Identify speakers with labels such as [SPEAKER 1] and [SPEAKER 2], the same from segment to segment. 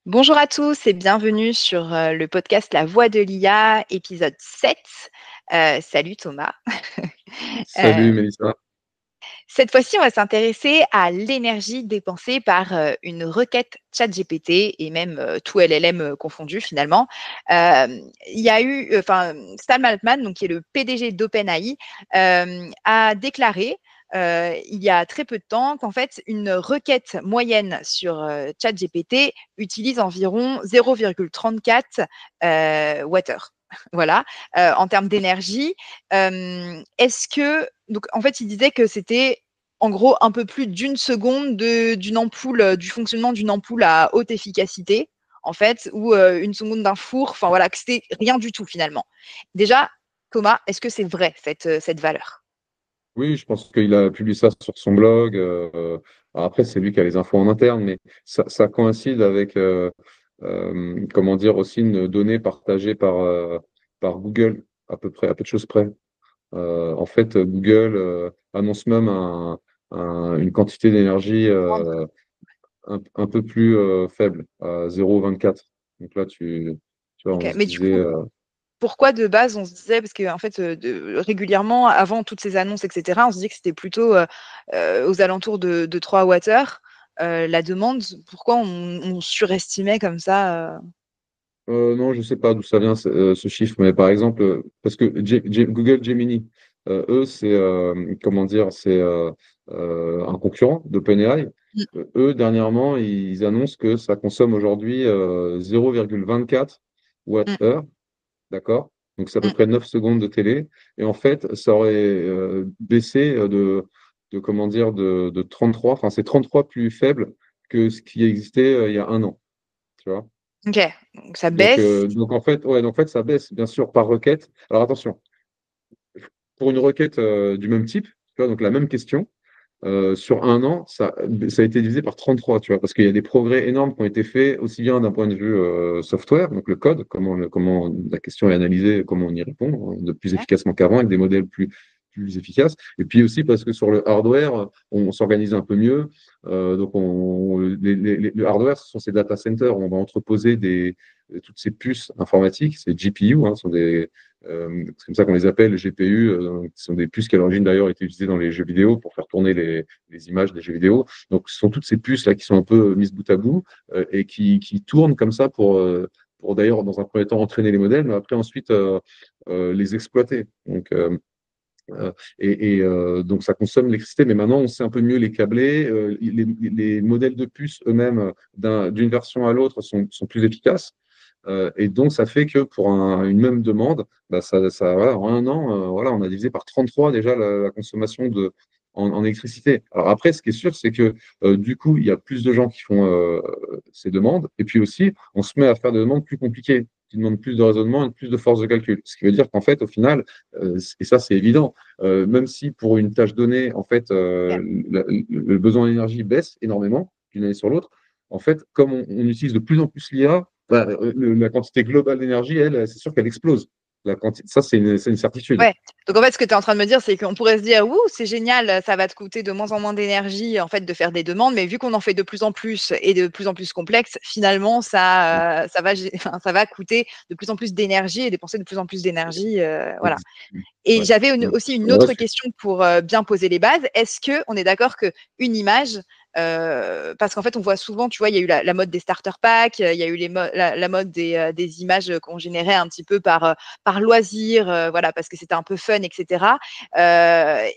[SPEAKER 1] Bonjour à tous et bienvenue sur le podcast La Voix de l'IA, épisode 7. Salut Thomas.
[SPEAKER 2] Salut Mélissa.
[SPEAKER 1] Cette fois-ci, on va s'intéresser à l'énergie dépensée par une requête ChatGPT et même tout LLM confondu finalement. Il y a eu, Sam Altman, donc, qui est le PDG d'OpenAI, a déclaré il y a très peu de temps qu'en fait, une requête moyenne sur ChatGPT utilise environ 0,34 Watt-heure. Voilà, en termes d'énergie. Est-ce que, donc en fait, il disait que c'était en gros un peu plus d'une seconde d'une ampoule, du fonctionnement d'une ampoule à haute efficacité, en fait, ou une seconde d'un four, enfin voilà, que c'était rien du tout finalement. Déjà, Thomas, est-ce que c'est vrai cette valeur?
[SPEAKER 2] Oui, je pense qu'il a publié ça sur son blog. Alors après, c'est lui qui a les infos en interne, mais ça coïncide avec, comment dire, aussi une donnée partagée par Google, à peu près, à peu de choses près. En fait, Google annonce même une quantité d'énergie un peu plus faible, à 0,24. Donc là, tu vois,
[SPEAKER 1] Ok,
[SPEAKER 2] on se
[SPEAKER 1] mais du
[SPEAKER 2] disait.
[SPEAKER 1] coup, pourquoi de base on se disait, parce qu'en fait, régulièrement, avant toutes ces annonces, etc., on se disait que c'était plutôt aux alentours de 3 Wh la demande. Pourquoi on surestimait comme ça
[SPEAKER 2] Non, je ne sais pas d'où ça vient ce chiffre, mais par exemple, parce que Google Gemini, eux, c'est comment dire, c'est un concurrent d'OpenAI.
[SPEAKER 1] Mm,
[SPEAKER 2] Eux, dernièrement, ils annoncent que ça consomme aujourd'hui 0,24
[SPEAKER 1] mm,
[SPEAKER 2] Wh, d'accord? Donc c'est à peu
[SPEAKER 1] mm.
[SPEAKER 2] près 9 secondes de télé. Et en fait, ça aurait baissé comment dire, de 33, enfin c'est 33 plus faible que ce qui existait il y a un an, tu vois?
[SPEAKER 1] Ok, donc ça baisse.
[SPEAKER 2] Donc en fait, ouais, donc en fait, ça baisse bien sûr par requête. Alors attention, pour une requête du même type, tu vois, donc la même question, sur un an, ça a été divisé par 33, tu vois, parce qu'il y a des progrès énormes qui ont été faits, aussi bien d'un point de vue software, donc le code, comment la question est analysée, comment on y répond, de plus
[SPEAKER 1] Ouais.
[SPEAKER 2] efficacement qu'avant, avec des modèles plus efficaces. Et puis aussi parce que sur le hardware, on s'organise un peu mieux. Donc le hardware, ce sont ces data centers où on va entreposer toutes ces puces informatiques, ces GPU, sont c'est comme ça qu'on les appelle, les GPU, qui sont des puces qui à l'origine d'ailleurs étaient utilisées dans les jeux vidéo pour faire tourner les images des jeux vidéo. Donc ce sont toutes ces puces là qui sont un peu mises bout à bout et qui tournent comme ça pour d'ailleurs dans un premier temps entraîner les modèles, mais après ensuite les exploiter. Donc ça consomme l'électricité, mais maintenant on sait un peu mieux les câbler. Les modèles de puces eux-mêmes, d'une version à l'autre, sont plus efficaces. Et donc, ça fait que pour une même demande, bah, voilà, en un an, voilà, on a divisé par 33 déjà la consommation en électricité. Alors après, ce qui est sûr, c'est que du coup, il y a plus de gens qui font ces demandes. Et puis aussi, on se met à faire des demandes plus compliquées, qui demandent plus de raisonnement et plus de force de calcul. Ce qui veut dire qu'en fait, au final, et ça c'est évident, même si pour une tâche donnée, en fait,
[SPEAKER 1] Ok.
[SPEAKER 2] le besoin d'énergie baisse énormément d'une année sur l'autre, en fait, comme on utilise de plus en plus l'IA, bah, la quantité globale d'énergie, elle, c'est sûr qu'elle explose. Ça, c'est une certitude.
[SPEAKER 1] Ouais. Donc en fait, ce que tu es en train de me dire, c'est qu'on pourrait se dire, ouh, c'est génial, ça va te coûter de moins en moins d'énergie en fait de faire des demandes, mais vu qu'on en fait de plus en plus et de plus en plus complexe, finalement, enfin, ça va coûter de plus en plus d'énergie et dépenser de plus en plus d'énergie, voilà.
[SPEAKER 2] Ex-
[SPEAKER 1] Et
[SPEAKER 2] ouais.
[SPEAKER 1] j'avais
[SPEAKER 2] Donc,
[SPEAKER 1] aussi une
[SPEAKER 2] le
[SPEAKER 1] autre
[SPEAKER 2] reste,
[SPEAKER 1] question pour bien poser les bases. Est-ce que on est d'accord que une image, parce qu'en fait, on voit souvent, tu vois, il y a eu la mode des starter packs, il y a eu la mode des images qu'on générait un petit peu par loisir, voilà, parce que c'était un peu fun, etc.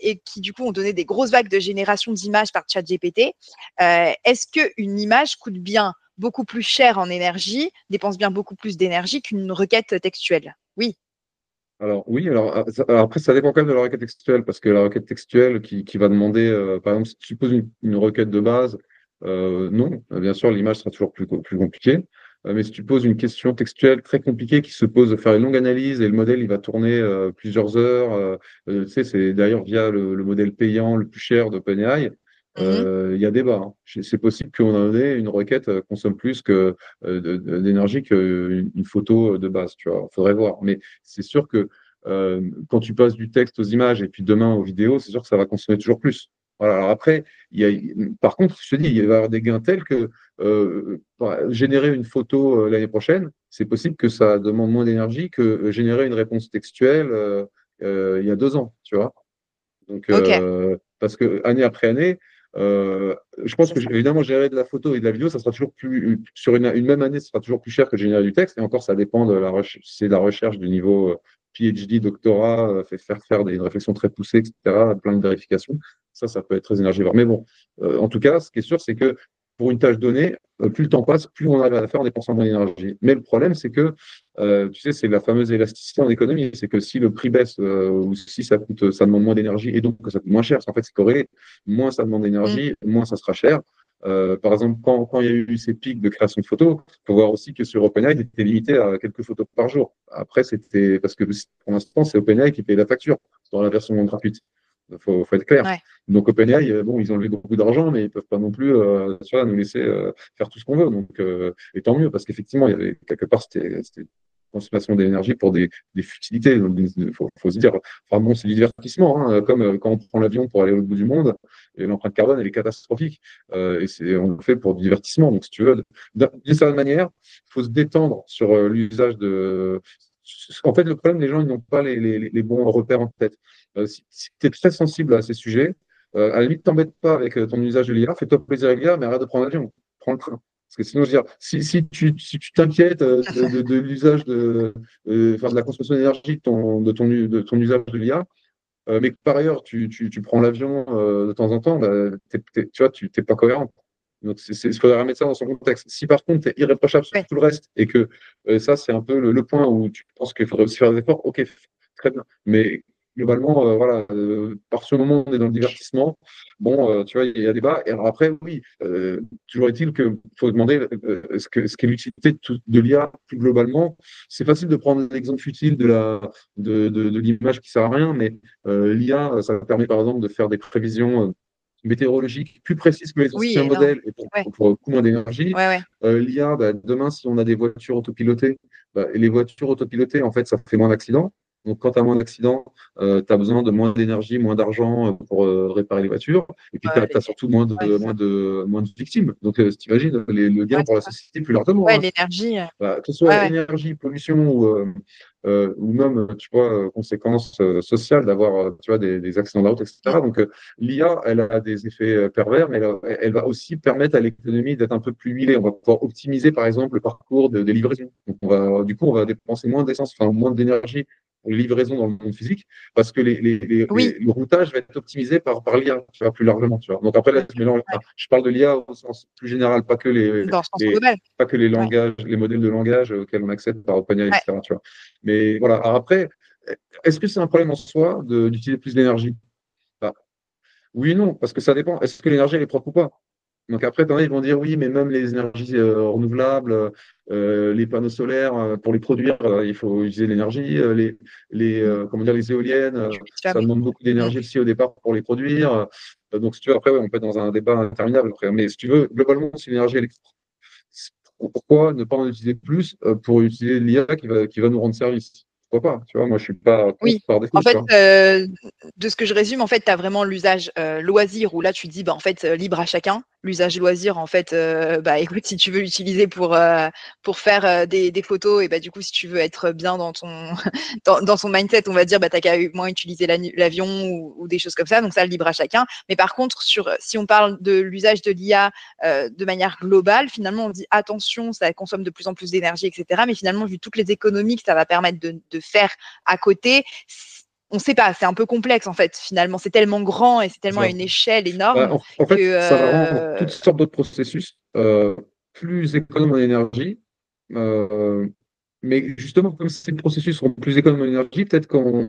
[SPEAKER 1] Et qui du coup ont donné des grosses vagues de génération d'images par ChatGPT. Est-ce qu'une image coûte bien beaucoup plus cher en énergie, dépense bien beaucoup plus d'énergie qu'une requête textuelle? Oui.
[SPEAKER 2] alors oui, alors après, ça dépend quand même de la requête textuelle, parce que la requête textuelle qui va demander, par exemple, si tu poses une requête de base, non, bien sûr, l'image sera toujours plus compliquée. Mais si tu poses une question textuelle très compliquée qui se pose de faire une longue analyse et le modèle il va tourner plusieurs heures, tu sais, c'est d'ailleurs via le modèle payant le plus cher d'OpenAI,
[SPEAKER 1] Mhm.
[SPEAKER 2] il y a débat. C'est possible qu'à un moment donné, une requête consomme plus d'énergie qu'une photo de base, tu vois. Il faudrait voir. Mais c'est sûr que quand tu passes du texte aux images et puis demain aux vidéos, c'est sûr que ça va consommer toujours plus. Voilà. Alors après, par contre, je te dis, il va y avoir des gains tels que générer une photo l'année prochaine, c'est possible que ça demande moins d'énergie que générer une réponse textuelle il y a 2 ans, tu vois. Donc,
[SPEAKER 1] Ok,
[SPEAKER 2] parce que année après année, je pense
[SPEAKER 1] c'est
[SPEAKER 2] que
[SPEAKER 1] ça.
[SPEAKER 2] évidemment générer de la photo et de la vidéo, ça sera toujours plus sur une même année, ça sera toujours plus cher que générer du texte. Et encore, ça dépend de la recherche, c'est la recherche du niveau PhD, doctorat, fait faire des réflexions très poussées, etc., plein de vérifications. Ça peut être très énergivore. Mais bon, en tout cas, ce qui est sûr, c'est que pour une tâche donnée, plus le temps passe, plus on arrive à la faire en dépensant moins d'énergie. Mais le problème, c'est que tu sais, c'est la fameuse élasticité en économie. C'est que si le prix baisse ou si ça coûte, ça demande moins d'énergie et donc que ça coûte moins cher, parce qu'en fait, c'est corrélé. Moins ça demande
[SPEAKER 1] Mm.
[SPEAKER 2] d'énergie, moins ça sera cher. Par exemple, quand il y a eu ces pics de création de photos, il faut voir aussi que sur OpenAI, il était limité à quelques photos par jour. Après, c'était parce que pour l'instant, c'est OpenAI qui paye la facture dans la version gratuite. Faut être clair.
[SPEAKER 1] Ouais.
[SPEAKER 2] Donc OpenAI, bon, ils ont levé beaucoup d'argent, mais ils peuvent pas non plus tu vois, nous laisser faire tout ce qu'on veut. Donc, et tant mieux, parce qu'effectivement, il y avait quelque part, c'était consommation d'énergie pour des futilités. Donc, faut se dire, enfin bon, c'est du divertissement, hein, comme quand on prend l'avion pour aller au bout du monde, et l'empreinte carbone, elle est catastrophique. On le fait pour du divertissement. Donc, si tu veux, d'une certaine manière, il faut se détendre sur l'usage de. En fait, le problème, les gens, ils n'ont pas les bons repères en tête. Si tu es très sensible à ces sujets, à la limite, t'embête pas avec ton usage de l'IA, fais-toi plaisir avec l'IA, mais arrête de prendre l'avion, prends le train. Parce que sinon, je veux dire, si tu t'inquiètes de l'usage enfin, de la consommation d'énergie de ton usage de l'IA, mais que par ailleurs, tu prends l'avion de temps en temps, bah, tu vois, tu n'es pas cohérent. Donc, il faudrait remettre ça dans son contexte. Si par contre, tu es irréprochable sur
[SPEAKER 1] Ouais.
[SPEAKER 2] tout le reste et que ça, c'est un peu le point où tu penses qu'il faudrait aussi faire des efforts, ok, très bien. Mais globalement, voilà, par ce moment, on est dans le divertissement. Bon, tu vois, il y a débat. Et alors après, oui, toujours est-il qu'il faut demander ce qu'est l'utilité de l'IA plus globalement. C'est facile de prendre l'exemple futile de l'image qui sert à rien, mais l'IA, ça permet par exemple de faire des prévisions météorologiques plus précises que les
[SPEAKER 1] Oui,
[SPEAKER 2] anciens
[SPEAKER 1] énorme.
[SPEAKER 2] modèles et
[SPEAKER 1] Ouais,
[SPEAKER 2] pour beaucoup moins d'énergie.
[SPEAKER 1] ouais, ouais.
[SPEAKER 2] L'IA, bah, demain, si on a des voitures autopilotées, bah, les voitures autopilotées, en fait, ça fait moins d'accidents. Donc, quand tu as moins d'accidents, tu as besoin de moins d'énergie, moins d'argent pour réparer les voitures. Et puis, tu as,
[SPEAKER 1] Les-
[SPEAKER 2] surtout moins
[SPEAKER 1] Ouais,
[SPEAKER 2] de,
[SPEAKER 1] c'est ça.
[SPEAKER 2] moins de victimes. Donc, tu imagines le gain
[SPEAKER 1] Ouais,
[SPEAKER 2] pour
[SPEAKER 1] c'est
[SPEAKER 2] la
[SPEAKER 1] ça.
[SPEAKER 2] société plus largement,
[SPEAKER 1] Ouais,
[SPEAKER 2] hein.
[SPEAKER 1] l'énergie.
[SPEAKER 2] Bah, que ce
[SPEAKER 1] Ouais,
[SPEAKER 2] soit
[SPEAKER 1] ouais.
[SPEAKER 2] énergie, pollution ou même, tu vois, conséquences sociales d'avoir, tu vois, des accidents de la route,
[SPEAKER 1] Mm.
[SPEAKER 2] etc. Donc, l'IA, elle a des effets pervers, mais elle va aussi permettre à l'économie d'être un peu plus huilée. On va pouvoir optimiser, par exemple, le parcours des livraisons. Donc, du coup, on va dépenser moins d'essence, enfin, moins d'énergie pour les livraisons dans le monde physique, parce que
[SPEAKER 1] Oui,
[SPEAKER 2] le routage va être optimisé par l'IA, tu vois, plus largement. Tu vois. Donc, après, là,
[SPEAKER 1] mm,
[SPEAKER 2] je mélange,
[SPEAKER 1] ouais.
[SPEAKER 2] enfin, je parle de l'IA au sens plus général, pas que
[SPEAKER 1] Dans le sens global.
[SPEAKER 2] pas que les
[SPEAKER 1] Ouais,
[SPEAKER 2] langages, les modèles de langage auxquels on accède par OpenAI,
[SPEAKER 1] ouais.
[SPEAKER 2] etc. Tu vois. Mais voilà. Alors après, est-ce que c'est un problème en soi d'utiliser plus d'énergie? Bah, oui et non, parce que ça dépend. Est-ce que l'énergie elle est propre ou pas? Donc après, ils vont dire oui, mais même les énergies renouvelables, les panneaux solaires, pour les produire, il faut utiliser de l'énergie.
[SPEAKER 1] Mm.
[SPEAKER 2] Comment dire, les éoliennes, ça
[SPEAKER 1] Jamais.
[SPEAKER 2] demande beaucoup
[SPEAKER 1] Mm.
[SPEAKER 2] d'énergie aussi au départ pour les produire. Donc si tu veux, après, ouais, on peut être dans un débat interminable. Après. Mais si tu veux, globalement, si l'énergie électrique, pourquoi ne pas en utiliser plus pour utiliser l'IA qui va nous rendre service? Pourquoi pas? Tu vois, moi, je suis pas contre
[SPEAKER 1] Oui,
[SPEAKER 2] par
[SPEAKER 1] en
[SPEAKER 2] défaut, tu
[SPEAKER 1] fait,
[SPEAKER 2] vois.
[SPEAKER 1] de ce que je résume, en fait, tu as vraiment l'usage loisir où là, tu dis, bah, en fait, libre à chacun. L'usage loisir, en fait, bah, écoute, si tu veux l'utiliser pour faire des photos, et bah, du coup, si tu veux être bien dans dans son mindset, on va dire, bah, tu qu'à moins utiliser l'avion ou des choses comme ça. Donc, ça, libre à chacun. Mais par contre, si on parle de l'usage de l'IA de manière globale, finalement, on dit attention, ça consomme de plus en plus d'énergie, etc. Mais finalement, vu toutes les économies que ça va permettre de faire à côté, on ne sait pas, c'est un peu complexe en fait, finalement. C'est tellement grand et c'est tellement à
[SPEAKER 2] Ça.
[SPEAKER 1] une échelle
[SPEAKER 2] Bah,
[SPEAKER 1] énorme
[SPEAKER 2] en
[SPEAKER 1] que.
[SPEAKER 2] fait, ça va rendre toutes sortes d'autres processus plus économes en énergie. Euh, mais justement, comme ces processus seront plus économes en énergie, peut-être qu'on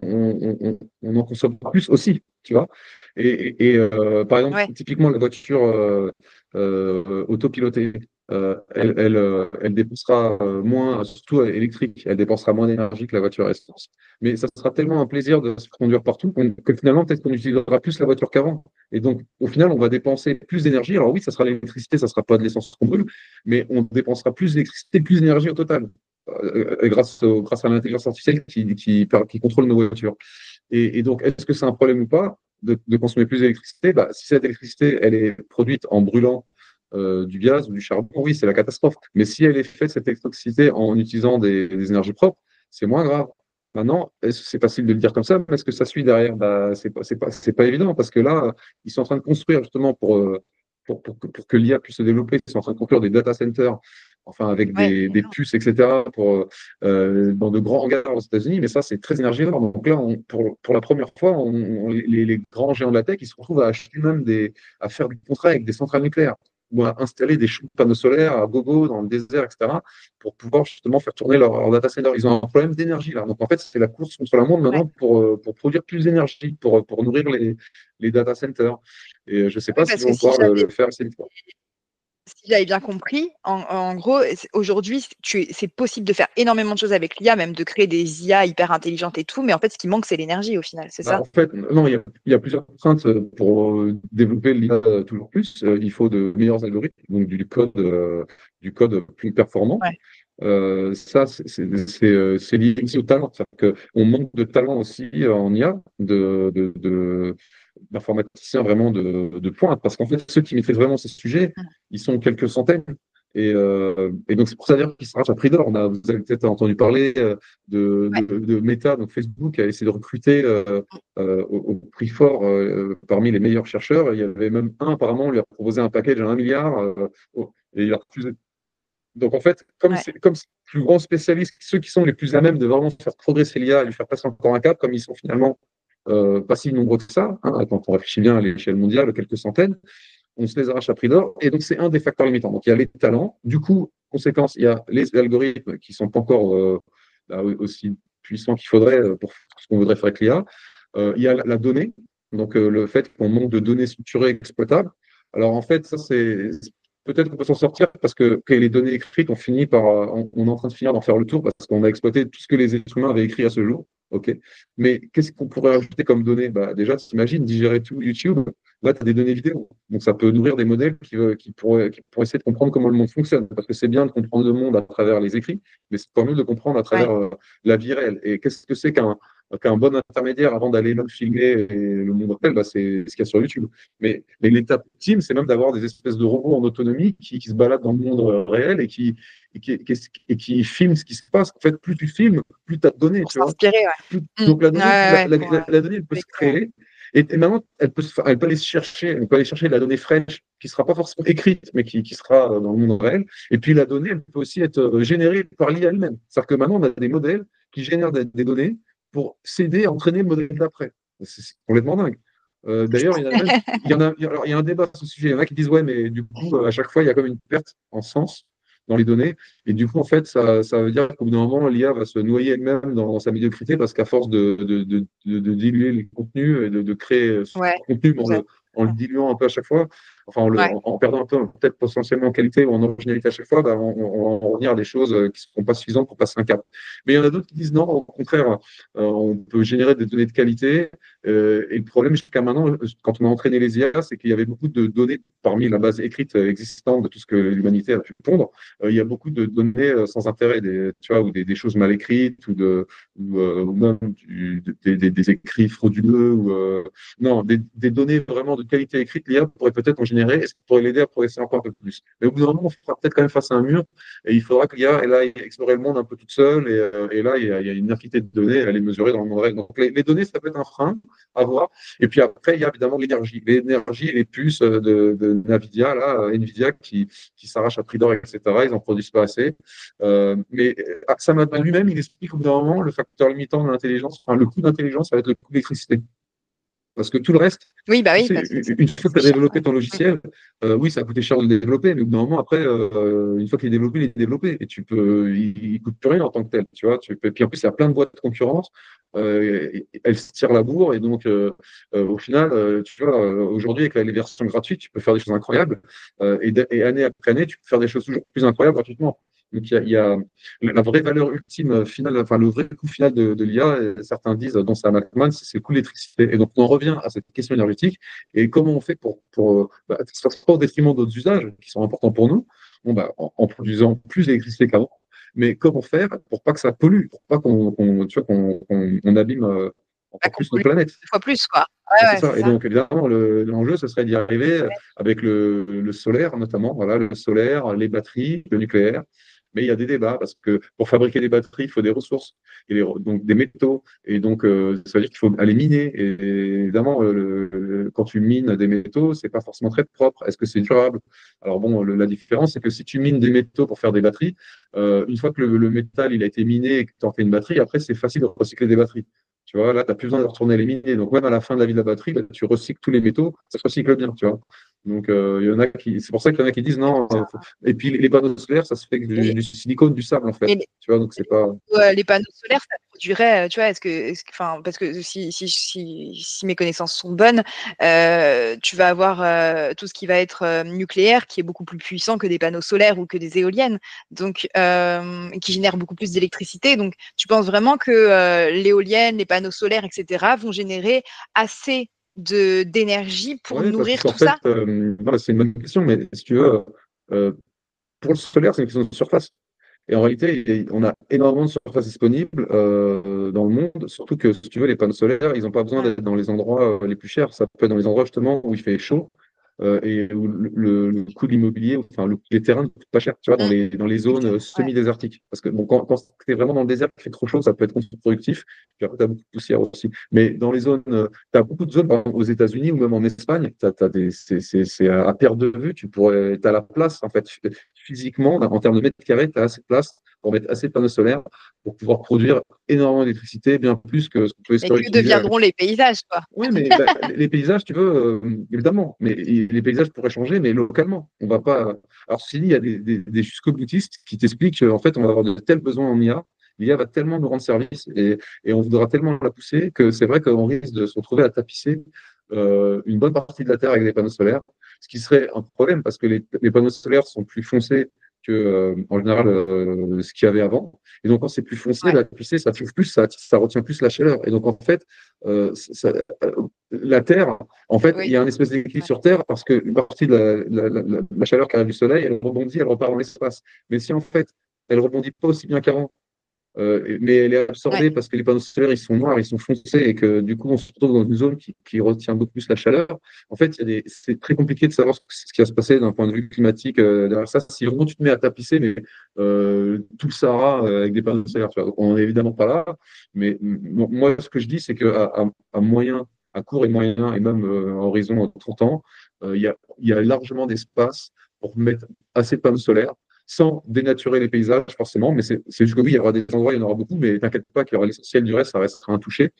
[SPEAKER 2] en consomme plus aussi, tu vois. Par exemple,
[SPEAKER 1] Ouais,
[SPEAKER 2] typiquement, la voiture autopilotée, elle dépensera moins, surtout électrique, elle dépensera moins d'énergie que la voiture à essence. Mais ça sera tellement un plaisir de se conduire partout que finalement, peut-être qu'on utilisera plus la voiture qu'avant. Et donc, au final, on va dépenser plus d'énergie. Alors oui, ça sera l'électricité, ça ne sera pas de l'essence qu'on brûle, mais on dépensera plus d'électricité, plus d'énergie au total, grâce à l'intelligence artificielle qui contrôle nos voitures. Et donc, est-ce que c'est un problème ou pas? de consommer plus d'électricité, bah, si cette électricité, elle est produite en brûlant du gaz ou du charbon, oui, c'est la catastrophe. Mais si elle est faite, cette électricité, en utilisant des énergies propres, c'est moins grave. Maintenant, c'est facile de le dire comme ça, mais est-ce que ça suit derrière? Bah, c'est pas évident, parce que là, ils sont en train de construire justement pour que l'IA puisse se développer, ils sont en train de construire des data centers, enfin avec
[SPEAKER 1] Ouais,
[SPEAKER 2] des puces, etc., dans de grands hangars aux États-Unis, mais ça, c'est très énergivore. Donc là, pour la première fois, les grands géants de la tech, ils se retrouvent à acheter même à faire du contrat avec des centrales nucléaires ou à installer des champs de panneaux solaires à gogo dans le désert, etc., pour pouvoir justement faire tourner leur data center. Ils ont un problème d'énergie là. Donc en fait, c'est la course contre la montre
[SPEAKER 1] ouais.
[SPEAKER 2] maintenant pour produire plus d'énergie, pour nourrir les data centers. Et je ne sais
[SPEAKER 1] Oui,
[SPEAKER 2] pas s'ils
[SPEAKER 1] parce que
[SPEAKER 2] vont pouvoir le faire assez vite.
[SPEAKER 1] si j'avais bien compris, en gros, aujourd'hui, c'est possible de faire énormément de choses avec l'IA, même de créer des IA hyper intelligentes et tout, mais en fait, ce qui manque, c'est l'énergie au final, c'est
[SPEAKER 2] Bah,
[SPEAKER 1] ça?
[SPEAKER 2] en fait, non, il y a plusieurs contraintes pour développer l'IA toujours plus. Il faut de meilleurs algorithmes, donc du code plus performant.
[SPEAKER 1] Ouais.
[SPEAKER 2] Ça, c'est lié aussi au talent. C'est-à-dire qu'on manque de talent aussi en IA, d'informaticiens vraiment de pointe, parce qu'en fait, ceux qui maîtrisent vraiment ces sujets,
[SPEAKER 1] Mmh.
[SPEAKER 2] ils sont quelques centaines. Et donc, c'est pour ça dire qu'ils s'arrachent à prix d'or. Vous avez peut-être entendu parler
[SPEAKER 1] Ouais.
[SPEAKER 2] de Meta, donc Facebook a essayé de recruter au prix fort parmi les meilleurs chercheurs. Il y avait même un, apparemment, on lui a proposé un package à 1 milliard et il a refusé. Donc en fait,
[SPEAKER 1] Ouais.
[SPEAKER 2] comme c'est les plus grands spécialistes, ceux qui sont les plus à même de vraiment faire progresser l'IA et lui faire passer encore un cap, comme ils sont finalement pas si nombreux que ça, hein, quand on réfléchit bien à l'échelle mondiale, quelques centaines, on se les arrache à prix d'or. Et donc c'est un des facteurs limitants. Donc il y a les talents. Du coup, conséquence, il y a les algorithmes qui ne sont pas encore aussi puissants qu'il faudrait pour ce qu'on voudrait faire avec l'IA. Il y a la donnée, donc le fait qu'on manque de données structurées exploitables. Alors en fait, ça c'est peut-être qu'on peut s'en sortir parce que les données écrites, on est en train de finir d'en faire le tour parce qu'on a exploité tout ce que les êtres humains avaient écrit à ce jour. Ok. Mais qu'est-ce qu'on pourrait ajouter comme données? Bah, déjà, t'imagines digérer tout YouTube. Là, tu as des données vidéo. Donc, ça peut nourrir des modèles qui pourraient essayer de comprendre comment le monde fonctionne. Parce que c'est bien de comprendre le monde à travers les écrits, mais c'est encore mieux de comprendre à travers
[SPEAKER 1] Ouais.
[SPEAKER 2] la vie réelle. Et qu'est-ce que c'est qu'un bon intermédiaire avant d'aller même filmer le monde réel? Bah, c'est ce qu'il y a sur YouTube. Mais l'étape ultime, c'est même d'avoir des espèces de robots en autonomie qui se baladent dans le monde réel et qui filment ce qui se passe. En fait, plus tu filmes, plus tu as de données,
[SPEAKER 1] Pour
[SPEAKER 2] tu vois.
[SPEAKER 1] s'inspirer, ouais.
[SPEAKER 2] Donc la
[SPEAKER 1] Ouais,
[SPEAKER 2] donnée,
[SPEAKER 1] ouais, ouais, pour,
[SPEAKER 2] la donnée, elle peut se
[SPEAKER 1] collecter, ouais.
[SPEAKER 2] créer. Et maintenant, elle peut aller chercher, elle peut aller chercher de la donnée fraîche qui ne sera pas forcément écrite, mais qui sera dans le monde réel. Et puis la donnée, elle peut aussi être générée par l'IA elle-même. C'est-à-dire que maintenant, on a des modèles qui génèrent des données pour s'aider à entraîner le modèle d'après. C'est complètement dingue. D'ailleurs, il y en a même, alors, il y a un débat sur ce sujet. Il y en a qui disent, ouais, mais du coup, à chaque fois, il y a comme une perte en sens dans les données. Et du coup, en fait, ça veut dire qu'au bout d'un moment, l'IA va se noyer elle-même dans sa médiocrité parce qu'à force de diluer les contenus et de créer ce
[SPEAKER 1] Ouais,
[SPEAKER 2] contenu
[SPEAKER 1] exact.
[SPEAKER 2] en le diluant un peu à chaque fois, enfin
[SPEAKER 1] Ouais.
[SPEAKER 2] en perdant un peu peut-être potentiellement en qualité ou en originalité à chaque fois, bah, on va en revenir à des choses qui ne seront pas suffisantes pour passer un cap. Mais il y en a d'autres qui disent non, au contraire, on peut générer des données de qualité. Et le problème jusqu'à maintenant, quand on a entraîné les IA, c'est qu'il y avait beaucoup de données parmi la base écrite existante de tout ce que l'humanité a pu pondre. Il y a beaucoup de données sans intérêt, tu vois, ou des choses mal écrites, ou même des écrits frauduleux, non, des données vraiment de qualité écrite, l'IA pourrait peut-être en générer et ça pourrait l'aider à progresser encore un peu plus. Mais au bout d'un moment, on sera peut-être quand même face à un mur et il faudra que l'IA elle aille explorer le monde un peu toute seule et là, il y a une infinité de données à les mesurer dans le monde réel. Donc les données, ça peut être un frein à voir. Et puis après, il y a évidemment l'énergie. L'énergie et les puces de Nvidia, là, Nvidia qui s'arrachent à prix d'or, etc. Ils n'en produisent pas assez. Mais Sam Altman lui-même, il explique au bout d'un moment le facteur limitant de l'intelligence, enfin le coût d'intelligence, ça va être le coût d'électricité. Parce que tout le reste,
[SPEAKER 1] Oui, bah
[SPEAKER 2] tu
[SPEAKER 1] oui,
[SPEAKER 2] sais,
[SPEAKER 1] parce que
[SPEAKER 2] une fois que tu
[SPEAKER 1] c'est
[SPEAKER 2] as
[SPEAKER 1] cher,
[SPEAKER 2] développé
[SPEAKER 1] ouais.
[SPEAKER 2] ton logiciel, oui, ça a coûté cher de le développer, mais au bout d'un moment, après, une fois qu'il est développé, il est développé. Et il ne coûte plus rien en tant que tel. Tu vois, puis en plus, il y a plein de boîtes de concurrence. Elles se tirent la bourre. Et donc, au final, tu vois, aujourd'hui, avec les versions gratuites, tu peux faire des choses incroyables. Et année après année, tu peux faire des choses toujours plus incroyables gratuitement. Donc, il y a la vraie valeur ultime finale, enfin le vrai coût final de l'IA, certains disent, dont c'est Altman, c'est le coût de l'électricité. Et donc on en revient à cette question énergétique et comment on fait pour que ce soit pas au détriment d'autres usages qui sont importants pour nous, bon, bah, en produisant plus d'électricité qu'avant, mais comment faire pour pas que ça pollue, pour pas qu'on tu vois, qu'on abîme
[SPEAKER 1] Bah,
[SPEAKER 2] encore
[SPEAKER 1] qu'on
[SPEAKER 2] plus notre
[SPEAKER 1] pollue
[SPEAKER 2] planète.
[SPEAKER 1] 2 fois plus, quoi.
[SPEAKER 2] Et
[SPEAKER 1] Ouais,
[SPEAKER 2] c'est
[SPEAKER 1] ouais, c'est
[SPEAKER 2] ça. Et
[SPEAKER 1] ça.
[SPEAKER 2] donc, évidemment, l'enjeu, ce serait d'y arriver avec le solaire, notamment, voilà, le solaire, les batteries, le nucléaire. Mais il y a des débats parce que pour fabriquer des batteries, il faut des ressources, donc des métaux. Et donc, ça veut dire qu'il faut aller miner. Et évidemment, quand tu mines des métaux, c'est pas forcément très propre. Est-ce que c'est durable? Alors bon, la différence, c'est que si tu mines des métaux pour faire des batteries, une fois que le métal il a été miné et que tu en fais une batterie, après, c'est facile de recycler des batteries. Tu vois, là, tu n'as plus besoin de retourner les miner. Donc, même à la fin de la vie de la batterie, bah, tu recycles tous les métaux, ça se recycle bien, tu vois. Donc, il y en a c'est pour ça qu'il y en a qui disent non. Et puis, les panneaux solaires, ça se fait avec
[SPEAKER 1] Et
[SPEAKER 2] du silicone, du sable, en fait.
[SPEAKER 1] mais
[SPEAKER 2] Tu vois, donc c'est pas.
[SPEAKER 1] les panneaux solaires, ça produirait, tu vois, enfin, parce que si mes connaissances sont bonnes, tu vas avoir tout ce qui va être nucléaire, qui est beaucoup plus puissant que des panneaux solaires ou que des éoliennes, donc qui génèrent beaucoup plus d'électricité. Donc, tu penses vraiment que l'éolienne, les panneaux solaires, etc., vont générer assez d'énergie pour
[SPEAKER 2] Oui, parce
[SPEAKER 1] nourrir
[SPEAKER 2] qu'en
[SPEAKER 1] tout
[SPEAKER 2] fait,
[SPEAKER 1] ça?
[SPEAKER 2] voilà, c'est une bonne question, mais si tu veux, euh, pour le solaire, c'est une question de surface. Et en réalité, on a énormément de surface disponible dans le monde, surtout que si tu veux, les panneaux solaires, ils n'ont pas besoin
[SPEAKER 1] Ouais.
[SPEAKER 2] d'être dans les endroits les plus chers. Ça peut être dans les endroits justement où il fait chaud et où le coût de l'immobilier, enfin les terrains ne coûtent pas cher, tu vois,
[SPEAKER 1] Mm.
[SPEAKER 2] dans les zones
[SPEAKER 1] Ok. Ouais.
[SPEAKER 2] semi-désertiques. Parce que bon, quand tu es vraiment dans le désert, il fait trop chaud, ça peut être contre-productif. Puis après, tu as beaucoup de poussière aussi. Mais dans les zones, tu as beaucoup de zones, par exemple, aux États-Unis ou même en Espagne, c'est à perte de vue, tu as la place, en fait, physiquement, en termes de mètres carrés, tu as assez de place pour mettre assez de panneaux solaires pour pouvoir produire énormément d'électricité, bien plus que ce qu'on peut
[SPEAKER 1] Mais que
[SPEAKER 2] utiliser.
[SPEAKER 1] deviendront les paysages, quoi?
[SPEAKER 2] Oui, mais bah, les paysages, tu veux, évidemment, mais les paysages pourraient changer, mais localement. On va pas. Alors, s'il il y a des jusqu'au-boutistes qui t'expliquent qu'en fait, on va avoir de tels besoins en IA, l'IA va tellement nous rendre service et on voudra tellement la pousser que c'est vrai qu'on risque de se retrouver à tapisser une bonne partie de la Terre avec des panneaux solaires, ce qui serait un problème parce que les panneaux solaires sont plus foncés que, en général, ce qu'il y avait avant. Et donc, quand c'est plus foncé,
[SPEAKER 1] Ouais.
[SPEAKER 2] la pisser, ça chauffe plus, ça retient plus la chaleur. Et donc, en fait, la Terre, en fait, il
[SPEAKER 1] Oui.
[SPEAKER 2] y a un espèce d'équilibre sur Terre parce qu'une partie de la chaleur qui arrive du Soleil, elle rebondit, elle repart dans l'espace. Mais si en fait, elle rebondit pas aussi bien qu'avant, mais elle est
[SPEAKER 1] Ouais.
[SPEAKER 2] absorbée parce que les panneaux solaires, ils sont noirs, ils sont foncés et que du coup, on se retrouve dans une zone qui retient beaucoup plus la chaleur. En fait, c'est très compliqué de savoir ce qui va se passer d'un point de vue climatique derrière ça. Si vraiment tu te mets à tapisser, mais tout le Sahara avec des panneaux solaires, tu vois. Donc, on n'est évidemment pas là. Mais moi, ce que je dis, c'est qu'à moyen, à court et moyen, et même à horizon 30 ans, il y a largement d'espace pour mettre assez de panneaux solaires sans dénaturer les paysages forcément, mais c'est juste que oui, il y aura des endroits, il y en aura beaucoup, mais t'inquiète pas qu'il y aura l'essentiel du reste, ça restera intouché.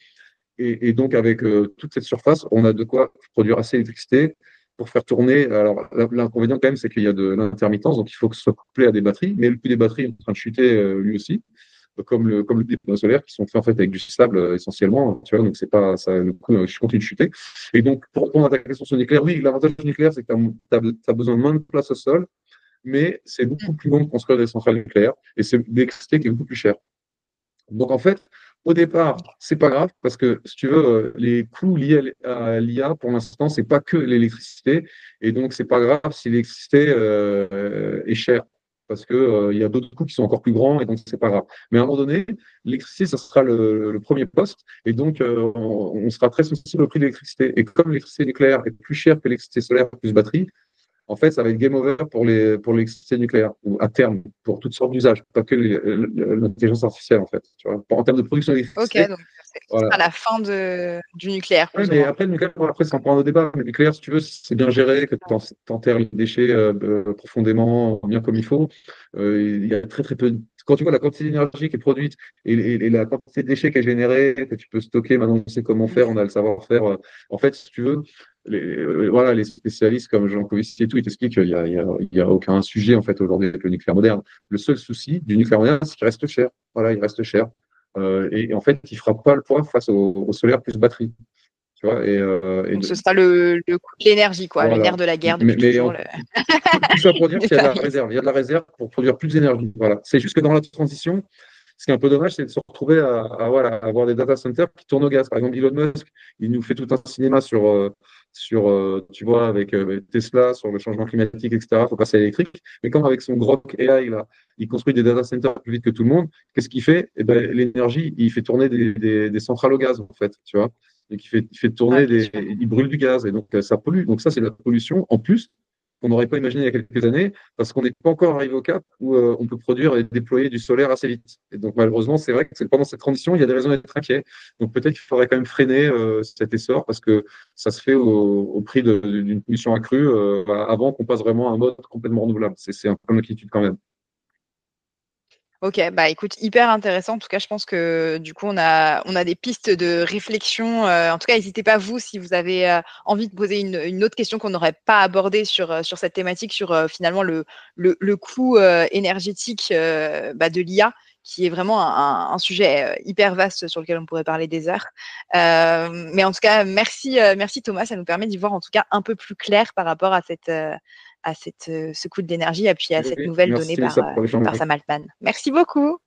[SPEAKER 2] Et donc, avec toute cette surface, on a de quoi produire assez d'électricité pour faire tourner. Alors, l'inconvénient quand même, c'est qu'il y a de l'intermittence, donc il faut que ce soit couplé à des batteries, mais le prix des batteries est en train de chuter lui aussi, comme les panneaux solaires qui sont faits en fait avec du sable essentiellement, tu vois, donc c'est pas ça, le coût continue de chuter. Et donc, pour répondre à ta question sur le nucléaire, oui, l'avantage du nucléaire, c'est que tu as besoin de moins de place au sol, mais c'est beaucoup plus long de construire des centrales nucléaires et c'est l'électricité qui est beaucoup plus chère. Donc en fait, au départ, c'est pas grave parce que si tu veux, les coûts liés à l'IA pour l'instant, c'est pas que l'électricité et donc c'est pas grave si l'électricité est chère parce que il y a d'autres coûts qui sont encore plus grands et donc c'est pas grave. Mais à un moment donné, l'électricité, ça sera le premier poste et donc on sera très sensible au prix de l'électricité. Et comme l'électricité nucléaire est plus chère que l'électricité solaire plus batterie, en fait, ça va être game over pour l'électricité nucléaire, ou à terme, pour toutes sortes d'usages, pas que l'intelligence artificielle, en fait. Tu vois. En termes de production
[SPEAKER 1] Ok,
[SPEAKER 2] d'électricité,
[SPEAKER 1] donc ce
[SPEAKER 2] voilà.
[SPEAKER 1] sera la fin du nucléaire,
[SPEAKER 2] Ouais,
[SPEAKER 1] plus ou
[SPEAKER 2] mais
[SPEAKER 1] moins.
[SPEAKER 2] après, le nucléaire, après, c'est encore un autre débat. Mais le nucléaire, si tu veux, c'est bien géré, que tu enterres les déchets profondément, bien comme il faut. Il y a très, très peu. Quand tu vois la quantité d'énergie qui est produite et la quantité de déchets qui est générée, que tu peux stocker, maintenant on sait comment faire, on a le savoir-faire. En fait, si tu veux, voilà, les spécialistes comme Jean Covici et tout, ils t'expliquent qu'il y a aucun sujet en fait aujourd'hui avec le nucléaire moderne. Le seul souci du nucléaire moderne, c'est qu'il reste cher. Voilà, il reste cher. Et en fait, il ne fera pas le poids face au solaire plus batterie. Tu vois,
[SPEAKER 1] Donc ce sera le coût de l'énergie, quoi, le
[SPEAKER 2] voilà.
[SPEAKER 1] nerf de la guerre
[SPEAKER 2] Mais,
[SPEAKER 1] depuis toujours.
[SPEAKER 2] tout ça pour dire
[SPEAKER 1] Les
[SPEAKER 2] qu'il y a de la
[SPEAKER 1] tarifs.
[SPEAKER 2] réserve. Il y a de la réserve pour produire plus d'énergie. Voilà. C'est juste que dans la transition, ce qui est un peu dommage, c'est de se retrouver voilà, à avoir des data centers qui tournent au gaz. Par exemple, Elon Musk, il nous fait tout un cinéma tu vois, avec Tesla, sur le changement climatique, etc. Il faut passer à l'électrique. Mais comme avec son Grok AI, là, il construit des data centers plus vite que tout le monde, qu'est-ce qu'il fait? Eh ben, l'énergie, il fait tourner des centrales au gaz, en fait, tu vois. Donc, il fait
[SPEAKER 1] Ah,
[SPEAKER 2] tourner
[SPEAKER 1] bien sûr.
[SPEAKER 2] il brûle du gaz et donc ça pollue. Donc, ça, c'est de la pollution en plus qu'on n'aurait pas imaginé il y a quelques années parce qu'on n'est pas encore arrivé au cap où on peut produire et déployer du solaire assez vite. Et donc, malheureusement, c'est vrai que pendant cette transition, il y a des raisons d'être inquiet. Donc, peut-être qu'il faudrait quand même freiner cet essor parce que ça se fait au prix d'une pollution accrue avant qu'on passe vraiment à un mode complètement renouvelable. C'est un peu l'inquiétude quand même.
[SPEAKER 1] Ok, bah écoute, hyper intéressant. En tout cas, je pense que du coup, on a des pistes de réflexion. En tout cas, n'hésitez pas, vous, si vous avez envie de poser une autre question qu'on n'aurait pas abordée sur cette thématique, sur finalement le coût énergétique bah, de l'IA, qui est vraiment un sujet hyper vaste sur lequel on pourrait parler des heures. Mais en tout cas, merci Thomas, ça nous permet d'y voir en tout cas un peu plus clair par rapport à ce coût de l'énergie et puis à cette
[SPEAKER 2] Oui,
[SPEAKER 1] nouvelle donnée
[SPEAKER 2] merci Mélissa pour l'échange.
[SPEAKER 1] par Sam Altman. Merci beaucoup.